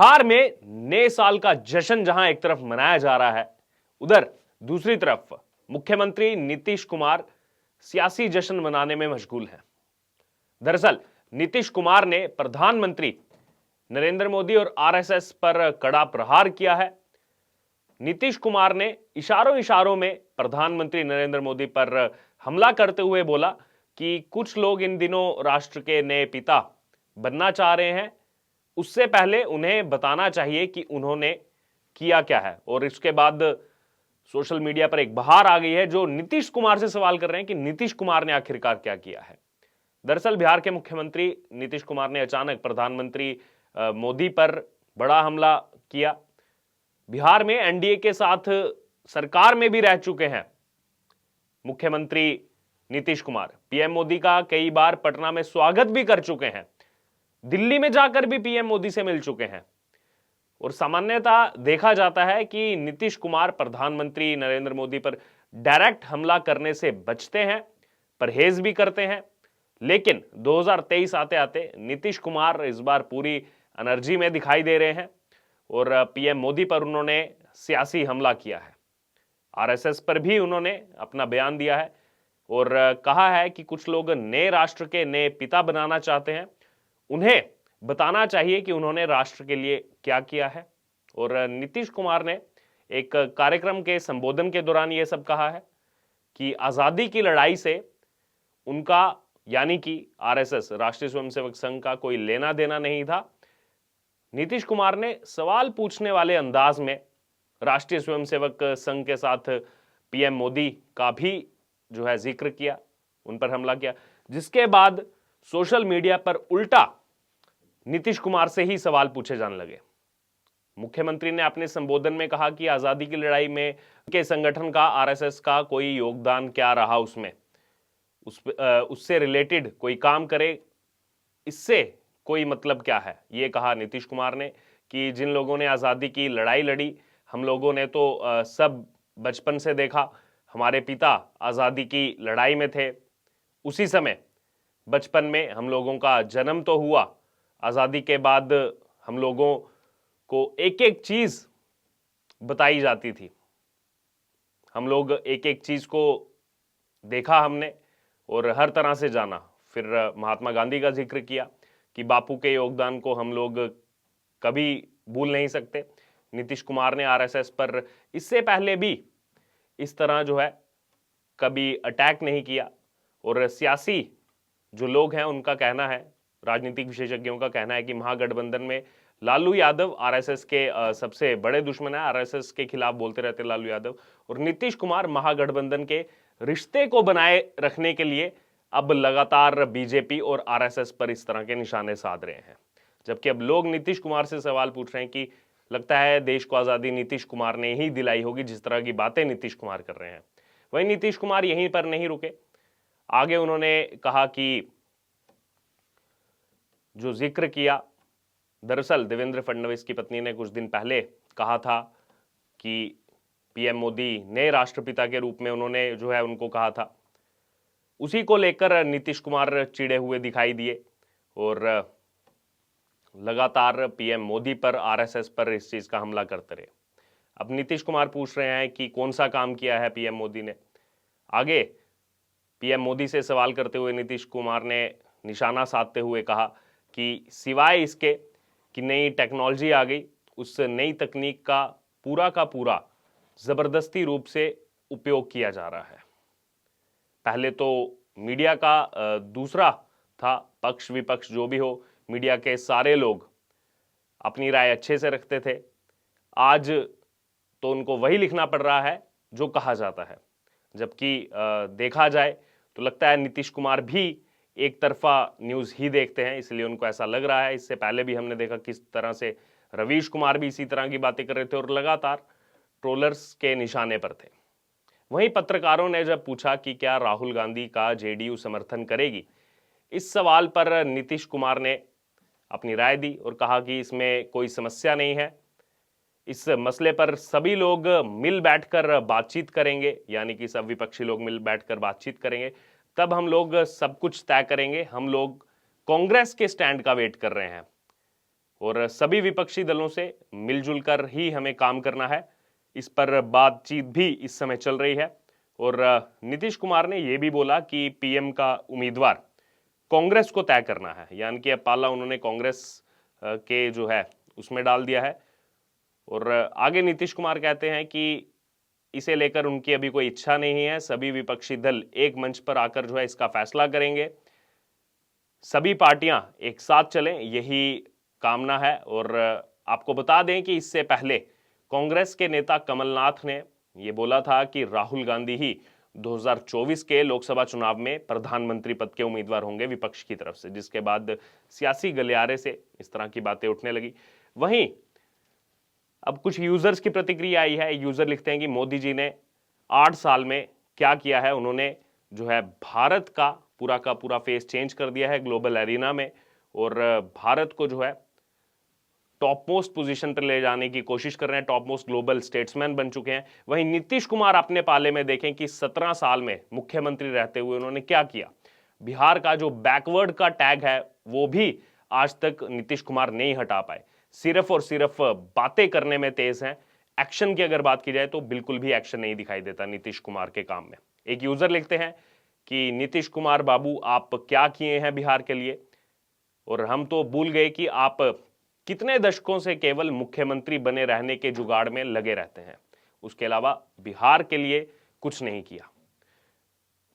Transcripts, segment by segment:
बिहार में नए साल का जश्न जहां एक तरफ मनाया जा रहा है, उधर दूसरी तरफ मुख्यमंत्री नीतीश कुमार सियासी जश्न मनाने में मशगूल हैं। दरअसल नीतीश कुमार ने प्रधानमंत्री नरेंद्र मोदी और आरएसएस पर कड़ा प्रहार किया है। नीतीश कुमार ने इशारों इशारों में प्रधानमंत्री नरेंद्र मोदी पर हमला करते हुए बोला कि कुछ लोग इन दिनों राष्ट्र के नए पिता बनना चाह रहे हैं, उससे पहले उन्हें बताना चाहिए कि उन्होंने किया क्या है। और इसके बाद सोशल मीडिया पर एक बहार आ गई है जो नीतीश कुमार से सवाल कर रहे हैं कि नीतीश कुमार ने आखिरकार क्या किया है। दरअसल बिहार के मुख्यमंत्री नीतीश कुमार ने अचानक प्रधानमंत्री मोदी पर बड़ा हमला किया। बिहार में एनडीए के साथ सरकार में भी रह चुके हैं मुख्यमंत्री नीतीश कुमार। पीएम मोदी का कई बार पटना में स्वागत भी कर चुके हैं, दिल्ली में जाकर भी पीएम मोदी से मिल चुके हैं। और सामान्यतः देखा जाता है कि नीतीश कुमार प्रधानमंत्री नरेंद्र मोदी पर डायरेक्ट हमला करने से बचते हैं, परहेज भी करते हैं। लेकिन 2023 आते आते नीतीश कुमार इस बार पूरी एनर्जी में दिखाई दे रहे हैं और पीएम मोदी पर उन्होंने सियासी हमला किया है। आरएसएस पर भी उन्होंने अपना बयान दिया है और कहा है कि कुछ लोग नए राष्ट्र के नए पिता बनाना चाहते हैं, उन्हें बताना चाहिए कि उन्होंने राष्ट्र के लिए क्या किया है। और नीतीश कुमार ने एक कार्यक्रम के संबोधन के दौरान यह सब कहा है कि आजादी की लड़ाई से उनका यानी कि आरएसएस राष्ट्रीय स्वयंसेवक संघ का कोई लेना देना नहीं था। नीतीश कुमार ने सवाल पूछने वाले अंदाज में राष्ट्रीय स्वयंसेवक संघ के साथ पीएम मोदी का भी जो है जिक्र किया, उन पर हमला किया, जिसके बाद सोशल मीडिया पर उल्टा नीतीश कुमार से ही सवाल पूछे जाने लगे। मुख्यमंत्री ने अपने संबोधन में कहा कि आजादी की लड़ाई में के संगठन का आरएसएस का कोई योगदान क्या रहा, उसमें उससे रिलेटेड कोई काम करे, इससे कोई मतलब क्या है। ये कहा नीतीश कुमार ने कि जिन लोगों ने आजादी की लड़ाई लड़ी, हम लोगों ने तो सब बचपन से देखा, हमारे पिता आजादी की लड़ाई में थे, उसी समय बचपन में हम लोगों का जन्म तो हुआ, आजादी के बाद हम लोगों को एक एक चीज बताई जाती थी, हम लोग एक एक चीज को देखा हमने और हर तरह से जाना। फिर महात्मा गांधी का जिक्र किया कि बापू के योगदान को हम लोग कभी भूल नहीं सकते। नीतीश कुमार ने आरएसएस पर इससे पहले भी इस तरह जो है कभी अटैक नहीं किया। और सियासी जो लोग हैं उनका कहना है, राजनीतिक विशेषज्ञों का कहना है कि महागठबंधन में लालू यादव आरएसएस के सबसे बड़े दुश्मन है। आरएसएस के खिलाफ बोलते रहते लालू यादव, और नीतीश कुमार महागठबंधन के रिश्ते को बनाए रखने के लिए अब लगातार बीजेपी और आरएसएस पर इस तरह के निशाने साध रहे हैं। जबकि अब लोग नीतीश कुमार से सवाल पूछ रहे हैं कि लगता है देश को आजादी नीतीश कुमार ने ही दिलाई होगी, जिस तरह की बातें नीतीश कुमार कर रहे हैं। वहीं नीतीश कुमार यहीं पर नहीं रुके, आगे उन्होंने कहा कि जो जिक्र किया, दरअसल देवेंद्र फडणवीस की पत्नी ने कुछ दिन पहले कहा था कि पीएम मोदी नए राष्ट्रपिता के रूप में उन्होंने जो है उनको कहा था, उसी को लेकर नीतीश कुमार चिढ़े हुए दिखाई दिए और लगातार पीएम मोदी पर आरएसएस पर इस चीज का हमला करते रहे। अब नीतीश कुमार पूछ रहे हैं कि कौन सा काम किया है पीएम मोदी ने। आगे पीएम मोदी से सवाल करते हुए नीतीश कुमार ने निशाना साधते हुए कहा कि सिवाय इसके कि नई टेक्नोलॉजी आ गई, उस नई तकनीक का पूरा जबरदस्ती रूप से उपयोग किया जा रहा है। पहले तो मीडिया का दूसरा था, पक्ष विपक्ष जो भी हो, मीडिया के सारे लोग अपनी राय अच्छे से रखते थे। आज तो उनको वही लिखना पड़ रहा है जो कहा जाता है। जबकि देखा जाए तो लगता है नीतीश कुमार भी एक तरफा न्यूज़ ही देखते हैं, इसलिए उनको ऐसा लग रहा है। इससे पहले भी हमने देखा किस तरह से रवीश कुमार भी इसी तरह की बातें कर रहे थे और लगातार ट्रोलर्स के निशाने पर थे। वहीं पत्रकारों ने जब पूछा कि क्या राहुल गांधी का जेडीयू समर्थन करेगी, इस सवाल पर नीतीश कुमार ने अपनी राय दी और कहा कि इसमें कोई समस्या नहीं है, इस मसले पर सभी लोग मिल बैठकर बातचीत करेंगे, यानी कि सब विपक्षी लोग मिल बैठकर बातचीत करेंगे, तब हम लोग सब कुछ तय करेंगे। हम लोग कांग्रेस के स्टैंड का वेट कर रहे हैं। और सभी विपक्षी दलों से मिलजुल कर ही हमें काम करना है। इस पर बातचीत भी इस समय चल रही है। और नीतीश कुमार ने यह भी बोला कि पीएम का उम्मीदवार कांग्रेस को तय करना है, यानी कि अब पाला उन्होंने कांग्रेस के जो है उसमें डाल दिया है। और आगे नीतीश कुमार कहते हैं कि इसे लेकर उनकी अभी कोई इच्छा नहीं है, सभी विपक्षी दल एक मंच पर आकर जो है इसका फैसला करेंगे, सभी पार्टियां एक साथ चलें, यही कामना है। और आपको बता दें कि इससे पहले कांग्रेस के नेता कमलनाथ ने यह बोला था कि राहुल गांधी ही 2024 के लोकसभा चुनाव में प्रधानमंत्री पद के उम्मीदवार होंगे विपक्ष की तरफ से, जिसके बाद सियासी गलियारे से इस तरह की बातें उठने लगी। वहीं अब कुछ यूजर्स की प्रतिक्रिया आई है। यूजर लिखते हैं कि मोदी जी ने 8 साल में क्या किया है, उन्होंने जो है भारत का पूरा फेस चेंज कर दिया है ग्लोबल एरिना में, और भारत को जो है टॉप मोस्ट पोजीशन पर ले जाने की कोशिश कर रहे हैं, टॉप मोस्ट ग्लोबल स्टेट्समैन बन चुके हैं। वहीं नीतीश कुमार अपने पाले में देखें कि 17 साल में मुख्यमंत्री रहते हुए उन्होंने क्या किया। बिहार का जो बैकवर्ड का टैग है वो भी आज तक नीतीश कुमार नहीं हटा पाए, सिर्फ और सिर्फ बातें करने में तेज हैं। एक्शन की अगर बात की जाए तो बिल्कुल भी एक्शन नहीं दिखाई देता नीतीश कुमार के काम में। एक यूजर लिखते हैं कि नीतीश कुमार बाबू आप क्या किए हैं बिहार के लिए, और हम तो भूल गए कि आप कितने दशकों से केवल मुख्यमंत्री बने रहने के जुगाड़ में लगे रहते हैं, उसके अलावा बिहार के लिए कुछ नहीं किया।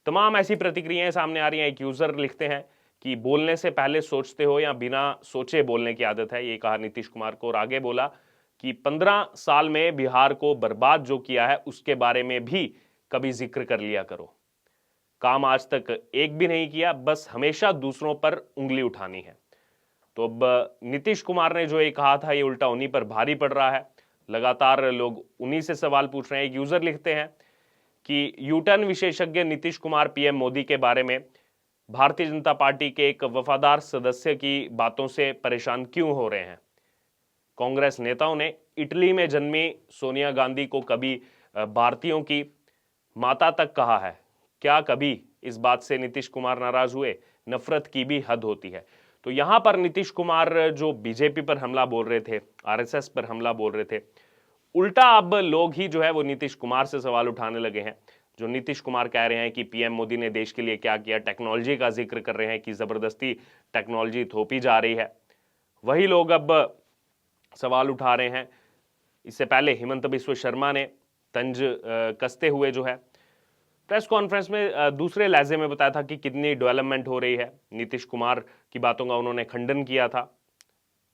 तमाम ऐसी प्रतिक्रियाएं सामने आ रही हैं। एक यूजर लिखते हैं कि बोलने से पहले सोचते हो या बिना सोचे बोलने की आदत है, ये कहा नीतीश कुमार को। और आगे बोला कि 15 साल में बिहार को बर्बाद जो किया है उसके बारे में भी कभी जिक्र कर लिया करो। काम आज तक एक भी नहीं किया, बस हमेशा दूसरों पर उंगली उठानी है। तो अब नीतीश कुमार ने जो ये कहा था ये उल्टा उन्हीं पर भारी पड़ रहा है। लगातार लोग उन्हीं से सवाल पूछ रहे हैं। एक यूजर लिखते हैं कि यूटर्न विशेषज्ञ नीतीश कुमार पीएम मोदी के बारे में भारतीय जनता पार्टी के एक वफादार सदस्य की बातों से परेशान क्यों हो रहे हैं। कांग्रेस नेताओं ने इटली में जन्मी सोनिया गांधी को कभी भारतीयों की माता तक कहा है, क्या कभी इस बात से नीतीश कुमार नाराज हुए? नफरत की भी हद होती है। तो यहां पर नीतीश कुमार जो बीजेपी पर हमला बोल रहे थे, आरएसएस पर हमला बोल रहे थे, उल्टा अब लोग ही जो है वो नीतीश कुमार से सवाल उठाने लगे हैं। जो नीतीश कुमार कह रहे हैं कि पीएम मोदी ने देश के लिए क्या किया, टेक्नोलॉजी का जिक्र कर रहे हैं कि जबरदस्ती टेक्नोलॉजी थोपी जा रही है, वही लोग अब सवाल उठा रहे हैं। इससे पहले हिमंत बिस्व शर्मा ने तंज कसते हुए जो है प्रेस कॉन्फ्रेंस में दूसरे लहजे में बताया था कि कितनी डेवलपमेंट हो रही है। नीतीश कुमार की बातों का उन्होंने खंडन किया था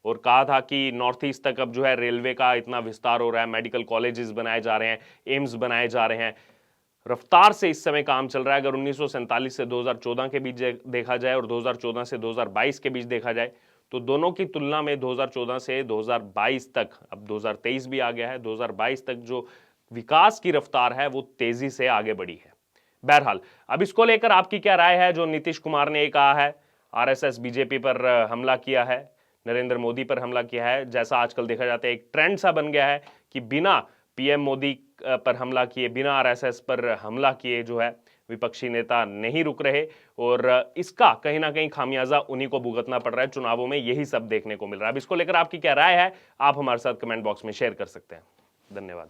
और कहा था कि नॉर्थ ईस्ट तक अब जो है रेलवे का इतना विस्तार हो रहा है, मेडिकल कॉलेजेस बनाए जा रहे हैं, एम्स बनाए जा रहे हैं, रफ्तार से इस समय काम चल रहा है। अगर 1947 से 2014 के बीच देखा जाए और 2014 से 2022 के बीच देखा जाए तो दोनों की तुलना में 2014 से 2022 तक, अब 2023 भी आ गया है, 2022 तक जो विकास की रफ्तार है वो तेजी से आगे बढ़ी है। बहरहाल अब इसको लेकर आपकी क्या राय है? जो नीतीश कुमार ने कहा है आरएसएस बीजेपी पर हमला किया है, नरेंद्र मोदी पर हमला किया है, जैसा आजकल देखा जाता है एक ट्रेंड सा बन गया है कि बिना पीएम मोदी पर हमला किए, बिना आरएसएस पर हमला किए जो है विपक्षी नेता नहीं रुक रहे, और इसका कहीं ना कहीं खामियाजा उन्हीं को भुगतना पड़ रहा है। चुनावों में यही सब देखने को मिल रहा है। अब इसको लेकर आपकी क्या राय है? आप हमारे साथ कमेंट बॉक्स में शेयर कर सकते हैं। धन्यवाद।